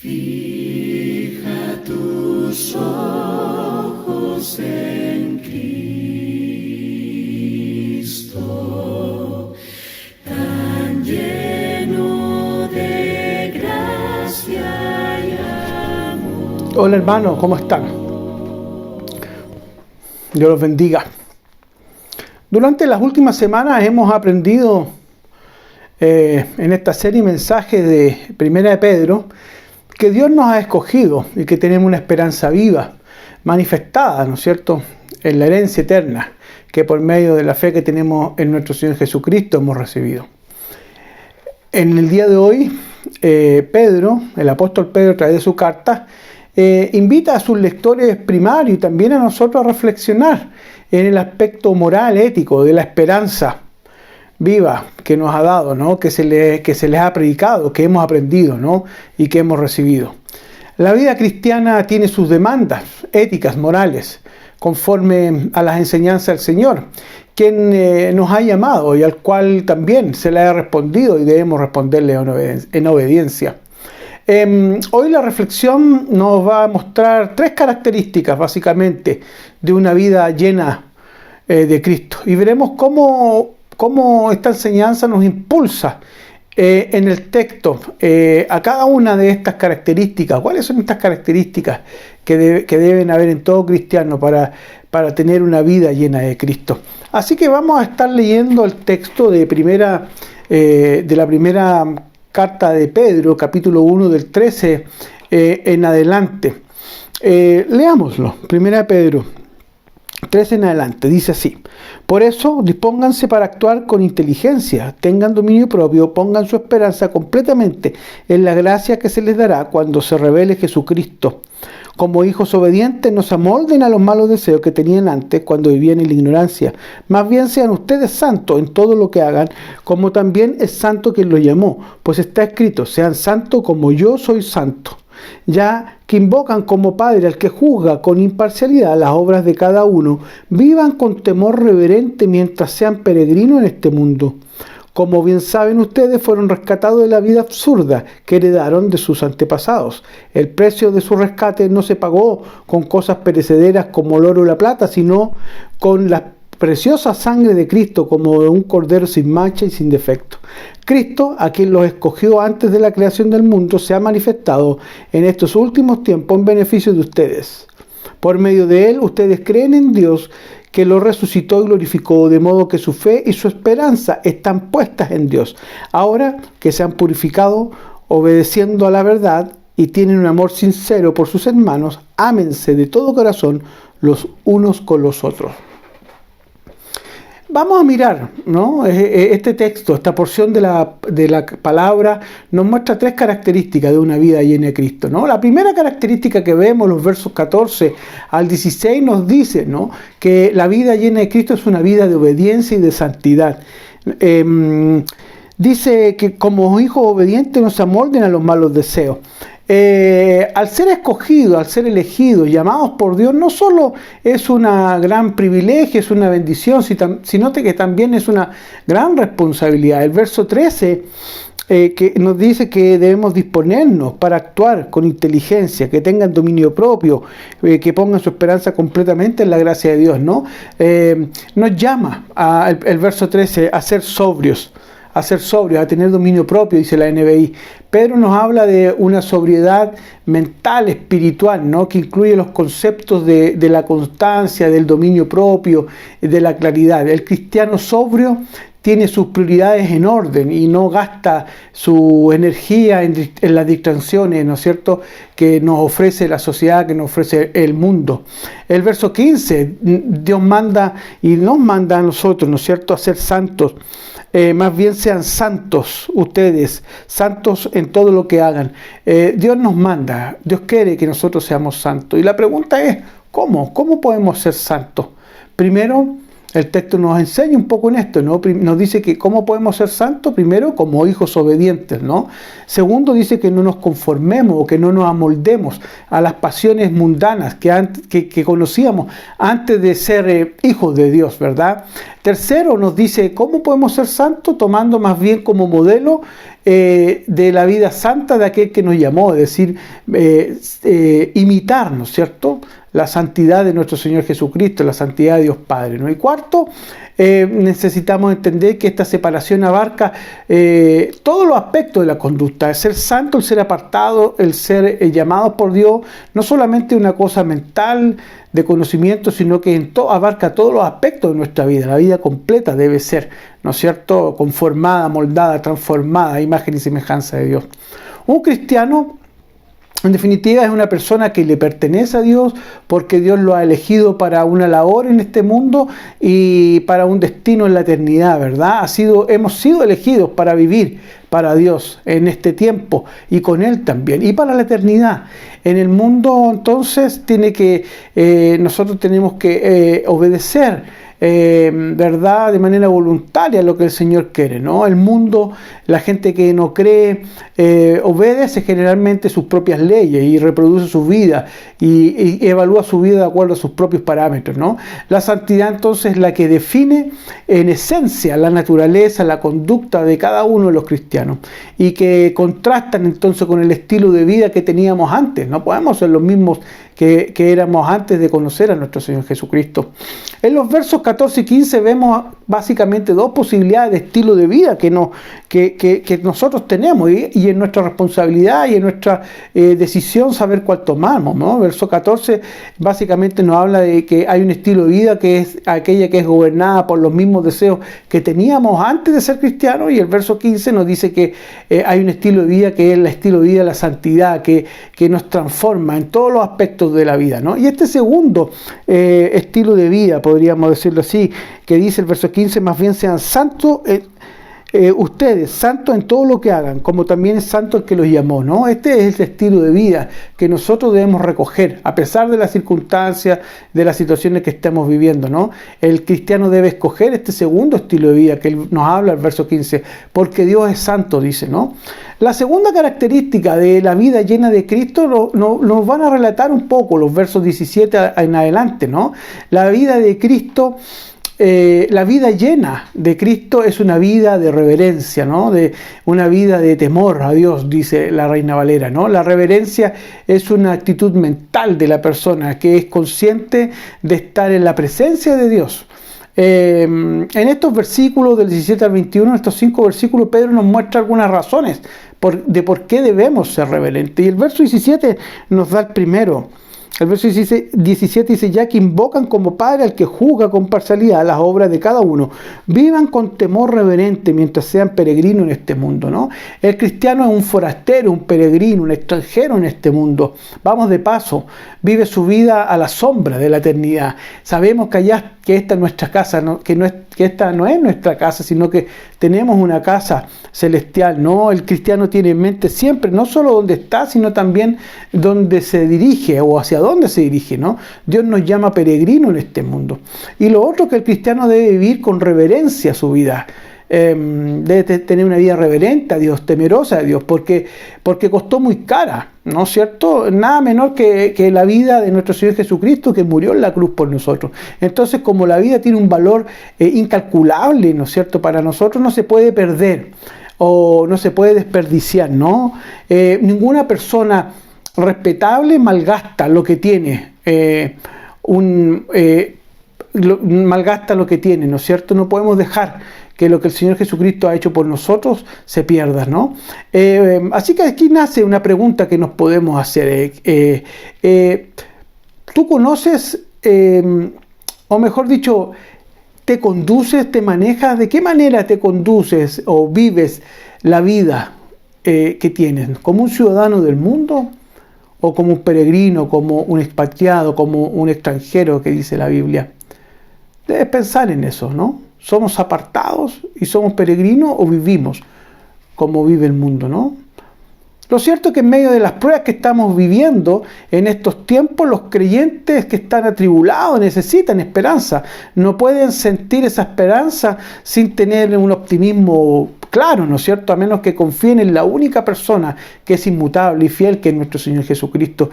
Fija tus ojos en Cristo, tan lleno de gracia y amor. Hola hermanos, ¿cómo están? Dios los bendiga. Durante las últimas semanas hemos aprendido en esta serie mensajes de Primera de Pedro que Dios nos ha escogido y que tenemos una esperanza viva, manifestada, ¿no es cierto?, en la herencia eterna que por medio de la fe que tenemos en nuestro Señor Jesucristo hemos recibido. En el día de hoy, Pedro, el apóstol Pedro, a través de su carta, invita a sus lectores primarios y también a nosotros a reflexionar en el aspecto moral, ético, de la esperanza viva que nos ha dado, ¿no? que se les ha predicado, que hemos aprendido, ¿no? y que hemos recibido. La vida cristiana tiene sus demandas éticas, morales, conforme a las enseñanzas del Señor, quien nos ha llamado y al cual también se le ha respondido y debemos responderle en obediencia. Hoy la reflexión nos va a mostrar tres características básicamente de una vida llena de Cristo, y veremos cómo esta enseñanza nos impulsa en el texto a cada una de estas características. ¿Cuáles son estas características que deben haber en todo cristiano para tener una vida llena de Cristo? Así que vamos a estar leyendo el texto de la primera carta de Pedro, capítulo 1 del 13 en adelante. Leámoslo, Primera de Pedro 13 en adelante, dice así: por eso, dispónganse para actuar con inteligencia, tengan dominio propio, pongan su esperanza completamente en la gracia que se les dará cuando se revele Jesucristo. Como hijos obedientes, no se amolden a los malos deseos que tenían antes cuando vivían en la ignorancia. Más bien sean ustedes santos en todo lo que hagan, como también es santo quien los llamó, pues está escrito: sean santos como yo soy santo. Ya que invocan como Padre al que juzga con imparcialidad las obras de cada uno, vivan con temor reverente mientras sean peregrinos en este mundo. Como bien saben ustedes, fueron rescatados de la vida absurda que heredaron de sus antepasados. El precio de su rescate no se pagó con cosas perecederas como el oro o la plata, sino con la preciosa sangre de Cristo, como de un cordero sin mancha y sin defecto. Cristo, a quien los escogió antes de la creación del mundo, se ha manifestado en estos últimos tiempos en beneficio de ustedes. Por medio de él, ustedes creen en Dios, que lo resucitó y glorificó, de modo que su fe y su esperanza están puestas en Dios. Ahora que se han purificado obedeciendo a la verdad y tienen un amor sincero por sus hermanos, ámense de todo corazón los unos con los otros. Vamos a mirar, ¿no? Este texto, esta porción de la palabra nos muestra tres características de una vida llena de Cristo, ¿no? La primera característica que vemos, los versos 14 al 16, nos dice, ¿no?, que la vida llena de Cristo es una vida de obediencia y de santidad. Dice que como hijos obedientes no se amolden a los malos deseos. Al ser escogidos, al ser elegidos, llamados por Dios, no solo es una gran privilegio, es una bendición, sino que también es una gran responsabilidad. El verso 13 que nos dice que debemos disponernos para actuar con inteligencia, que tengan dominio propio, que pongan su esperanza completamente en la gracia de Dios, ¿no? Nos llama el verso 13 a ser sobrios, a tener dominio propio, dice la NBI. Pedro nos habla de una sobriedad mental, espiritual, ¿no?, que incluye los conceptos de la constancia, del dominio propio, de la claridad. El cristiano sobrio tiene sus prioridades en orden y no gasta su energía en las distracciones, ¿no es cierto?, que nos ofrece la sociedad, que nos ofrece el mundo. El verso 15, Dios manda y nos manda a nosotros, ¿no es cierto?, a ser santos. Más bien sean santos ustedes, santos en todo lo que hagan. Dios nos manda, Dios quiere que nosotros seamos santos. Y la pregunta es, ¿cómo? ¿Cómo podemos ser santos? Primero, el texto nos enseña un poco en esto, ¿no? Nos dice que cómo podemos ser santos, primero como hijos obedientes, ¿no? Segundo, dice que no nos conformemos o que no nos amoldemos a las pasiones mundanas que conocíamos antes de ser hijos de Dios, ¿verdad? Tercero, nos dice cómo podemos ser santos, tomando más bien como modelo de la vida santa de aquel que nos llamó, es decir, imitar, ¿no es cierto?, la santidad de nuestro Señor Jesucristo, la santidad de Dios Padre, ¿no? Y cuarto, necesitamos entender que esta separación abarca todos los aspectos de la conducta. El ser santo, el ser apartado, el ser llamado por Dios, no solamente una cosa mental de conocimiento, sino que abarca todos los aspectos de nuestra vida. La vida completa debe ser, ¿no es cierto?, conformada, moldada, transformada a imagen y semejanza de Dios. Un cristiano, en definitiva, es una persona que le pertenece a Dios porque Dios lo ha elegido para una labor en este mundo y para un destino en la eternidad, ¿verdad? Hemos sido elegidos para vivir para Dios en este tiempo y con Él también, y para la eternidad. En el mundo, entonces, nosotros tenemos que obedecer, ¿verdad?, de manera voluntaria lo que el Señor quiere, ¿no? El mundo, la gente que no cree, obedece generalmente sus propias leyes y reproduce su vida y evalúa su vida de acuerdo a sus propios parámetros, ¿no? La santidad, entonces, es la que define en esencia la naturaleza, la conducta de cada uno de los cristianos y que contrastan entonces con el estilo de vida que teníamos antes. No podemos ser los mismos que éramos antes de conocer a nuestro Señor Jesucristo. En los versos 14 y 15 vemos básicamente dos posibilidades de estilo de vida que nosotros tenemos y en nuestra responsabilidad y en nuestra decisión saber cuál tomamos, ¿no? Verso 14 básicamente nos habla de que hay un estilo de vida que es aquella que es gobernada por los mismos deseos que teníamos antes de ser cristianos, y el verso 15 nos dice que hay un estilo de vida que es el estilo de vida de la santidad, que nos transforma en todos los aspectos de la vida, ¿no? Y este segundo estilo de vida, podríamos decirlo así, que dice el verso 15, más bien sean santos ustedes, santos en todo lo que hagan, como también es santo el que los llamó, ¿no? Este es el estilo de vida que nosotros debemos recoger, a pesar de las circunstancias, de las situaciones que estamos viviendo, ¿no? El cristiano debe escoger este segundo estilo de vida que nos habla el verso 15, porque Dios es santo, dice, ¿no? La segunda característica de la vida llena de Cristo nos van a relatar un poco los versos 17 en adelante, ¿no? La vida de Cristo, la vida llena de Cristo es una vida de reverencia, ¿no? De una vida de temor a Dios, dice la Reina Valera, ¿no? La reverencia es una actitud mental de la persona que es consciente de estar en la presencia de Dios. En estos versículos del 17 al 21, en estos 5 versículos, Pedro nos muestra algunas razones de por qué debemos ser reverentes. Y el verso 17 nos da el primero. El verso 17 dice, ya que invocan como Padre al que juzga con parcialidad las obras de cada uno, vivan con temor reverente mientras sean peregrinos en este mundo, ¿no? El cristiano es un forastero, un peregrino, un extranjero en este mundo. Vamos de paso, vive su vida a la sombra de la eternidad. Sabemos que esta es nuestra casa, ¿no? que esta no es nuestra casa, sino que tenemos una casa celestial, ¿no? El cristiano tiene en mente siempre, no solo dónde está, sino también dónde se dirige o hacia dónde se dirige, ¿no? Dios nos llama peregrino en este mundo. Y lo otro que el cristiano debe vivir con reverencia su vida. Debe tener una vida reverente a Dios, temerosa de Dios, porque costó muy cara, ¿no es cierto? Nada menor que la vida de nuestro Señor Jesucristo, que murió en la cruz por nosotros. Entonces, como la vida tiene un valor incalculable, ¿no es cierto?, para nosotros, no se puede perder o no se puede desperdiciar, ¿no? Ninguna persona respetable malgasta lo que tiene, malgasta lo que tiene, ¿no es cierto? No podemos dejar que lo que el Señor Jesucristo ha hecho por nosotros se pierda, ¿no? Así que aquí nace una pregunta que nos podemos hacer. ¿Tú conoces, o mejor dicho, te conduces, te manejas? ¿De qué manera te conduces o vives la vida que tienes? ¿Como un ciudadano del mundo? ¿O como un peregrino, como un expatriado, como un extranjero que dice la Biblia? Debes pensar en eso, ¿no? ¿Somos apartados y somos peregrinos o vivimos como vive el mundo, ¿no? Lo cierto es que en medio de las pruebas que estamos viviendo en estos tiempos, los creyentes que están atribulados necesitan esperanza. No pueden sentir esa esperanza sin tener un optimismo claro, ¿no es cierto? A menos que confíen en la única persona que es inmutable y fiel, que es nuestro Señor Jesucristo.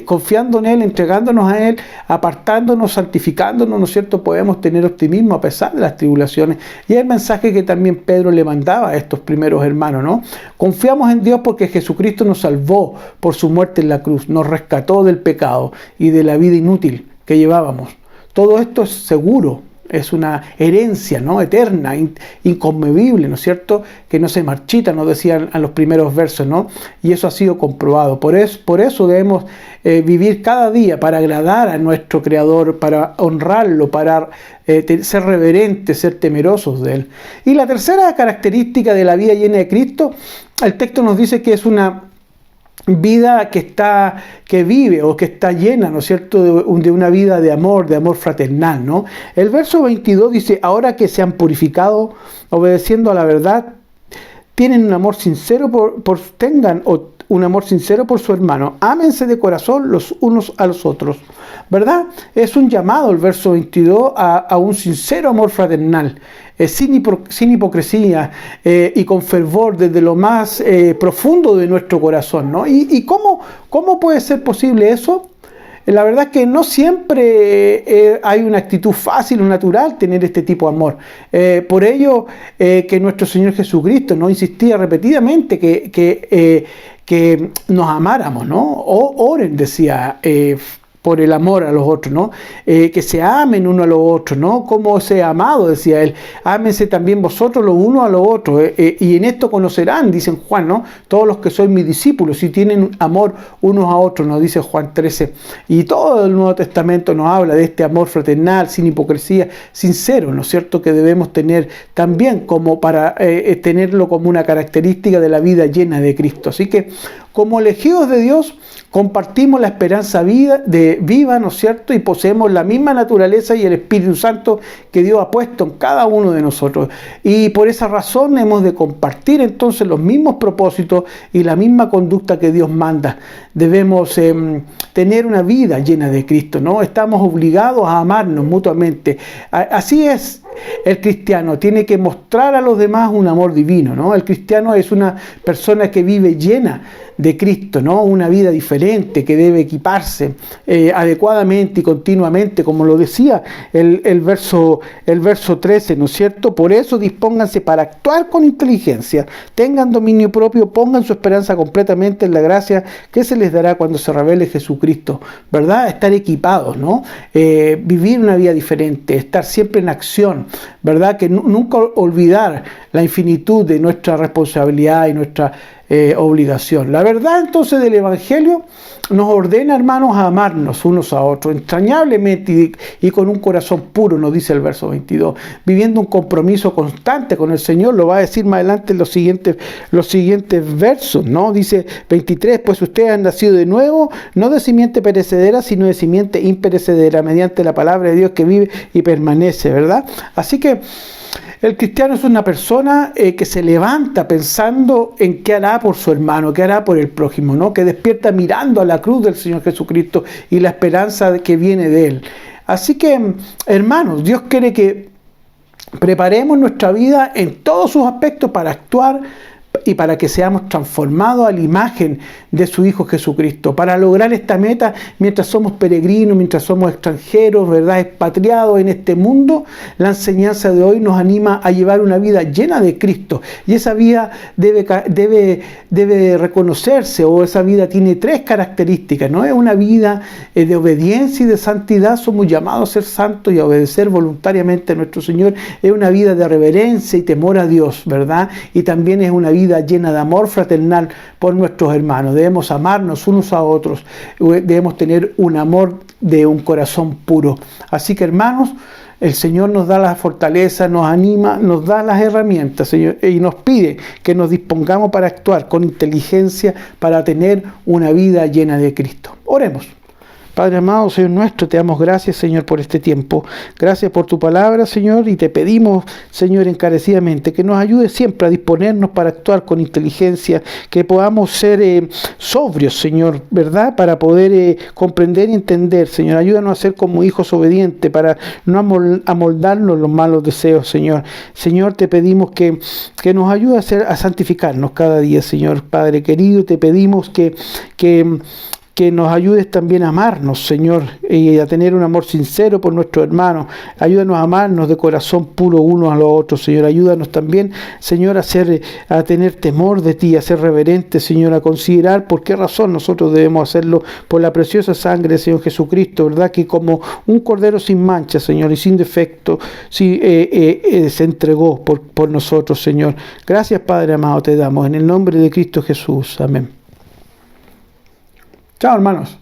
Confiando en Él, entregándonos a Él, apartándonos, santificándonos, ¿no es cierto? Podemos tener optimismo a pesar de las tribulaciones. Y es el mensaje que también Pedro le mandaba a estos primeros hermanos, ¿no? Confiamos en Dios porque Jesucristo nos salvó por su muerte en la cruz, nos rescató del pecado y de la vida inútil que llevábamos. Todo esto es seguro. Es una herencia, ¿no? Eterna, inconmovible, ¿no es cierto? Que no se marchita, nos decían en los primeros versos, ¿no? Y eso ha sido comprobado. Por eso debemos vivir cada día para agradar a nuestro Creador, para honrarlo, para ser reverentes, ser temerosos de Él. Y la tercera característica de la vida llena de Cristo, el texto nos dice que es una vida que vive o que está llena, ¿no es cierto?, de una vida de amor fraternal, ¿no? El verso 22 dice: ahora que se han purificado obedeciendo a la verdad, tienen un amor sincero tengan un amor sincero por su hermano, ámense de corazón los unos a los otros, ¿verdad? Es un llamado el verso 22 a un sincero amor fraternal, sin hipocresía y con fervor desde lo más profundo de nuestro corazón, ¿no? ¿Y cómo puede ser posible eso? La verdad es que no siempre hay una actitud fácil o natural tener este tipo de amor. Por ello que nuestro Señor Jesucristo nos insistía repetidamente que nos amáramos, ¿no? Oren, decía, por el amor a los otros, ¿no? Que se amen uno a los otros, ¿no? Como se ha amado, decía él. Ámense también vosotros los unos a los otros. Y en esto conocerán, dicen Juan, ¿no? Todos los que sois mis discípulos, si tienen amor unos a otros, nos dice Juan 13. Y todo el Nuevo Testamento nos habla de este amor fraternal, sin hipocresía, sincero, ¿no es cierto? Que debemos tener también como para tenerlo como una característica de la vida llena de Cristo. Así que, como elegidos de Dios, compartimos la esperanza viva, ¿no es cierto? Y poseemos la misma naturaleza y el Espíritu Santo que Dios ha puesto en cada uno de nosotros. Y por esa razón hemos de compartir entonces los mismos propósitos y la misma conducta que Dios manda. Debemos tener una vida llena de Cristo, ¿no? Estamos obligados a amarnos mutuamente. Así es. El cristiano tiene que mostrar a los demás un amor divino, ¿no? El cristiano es una persona que vive llena de Cristo, ¿no? Una vida diferente que debe equiparse adecuadamente y continuamente, como lo decía el verso 13, ¿no es cierto? Por eso dispónganse para actuar con inteligencia, tengan dominio propio, pongan su esperanza completamente en la gracia que se les dará cuando se revele Jesucristo, ¿verdad? Estar equipados, ¿no? Vivir una vida diferente, estar siempre en acción, ¿verdad? Que nunca olvidar la infinitud de nuestra responsabilidad y nuestra obligación. La verdad entonces del Evangelio nos ordena, hermanos, a amarnos unos a otros entrañablemente y con un corazón puro, nos dice el verso 22, viviendo un compromiso constante con el Señor. Lo va a decir más adelante en los siguientes versos, ¿no? Dice 23, pues ustedes han nacido de nuevo, no de simiente perecedera, sino de simiente imperecedera, mediante la palabra de Dios que vive y permanece, ¿verdad? Así que el cristiano es una persona que se levanta pensando en qué hará por su hermano, qué hará por el prójimo, ¿no? Que despierta mirando a la cruz del Señor Jesucristo y la esperanza que viene de Él. Así que, hermanos, Dios quiere que preparemos nuestra vida en todos sus aspectos para actuar y para que seamos transformados a la imagen de su Hijo Jesucristo. Para lograr esta meta, mientras somos peregrinos, mientras somos extranjeros, ¿verdad?, expatriados en este mundo, la enseñanza de hoy nos anima a llevar una vida llena de Cristo. Y esa vida debe reconocerse, o esa vida tiene tres características, ¿no? Es una vida de obediencia y de santidad. Somos llamados a ser santos y a obedecer voluntariamente a nuestro Señor. Es una vida de reverencia y temor a Dios, ¿verdad? Y también es una vida llena de amor fraternal por nuestros hermanos. Debemos amarnos unos a otros, debemos tener un amor de un corazón puro. Así que, hermanos, el Señor nos da la fortaleza, nos anima, nos da las herramientas, Señor, y nos pide que nos dispongamos para actuar con inteligencia, para tener una vida llena de Cristo. Oremos. Padre amado, Señor nuestro, te damos gracias, Señor, por este tiempo. Gracias por tu palabra, Señor, y te pedimos, Señor, encarecidamente, que nos ayude siempre a disponernos para actuar con inteligencia, que podamos ser sobrios, Señor, ¿verdad? Para poder comprender y entender, Señor. Ayúdanos a ser como hijos obedientes, para no amoldarnos los malos deseos, Señor. Señor, te pedimos que nos ayude a santificarnos cada día, Señor. Padre querido, te pedimos que nos ayudes también a amarnos, Señor, y a tener un amor sincero por nuestros hermanos. Ayúdanos a amarnos de corazón puro unos a los otros, Señor. Ayúdanos también, Señor, a tener temor de ti, a ser reverentes, Señor, a considerar por qué razón nosotros debemos hacerlo, por la preciosa sangre del Señor Jesucristo, ¿verdad? Que como un cordero sin mancha, Señor, y sin defecto, se entregó por nosotros, Señor. Gracias, Padre amado, te damos en el nombre de Cristo Jesús. Amén. Chao, hermanos.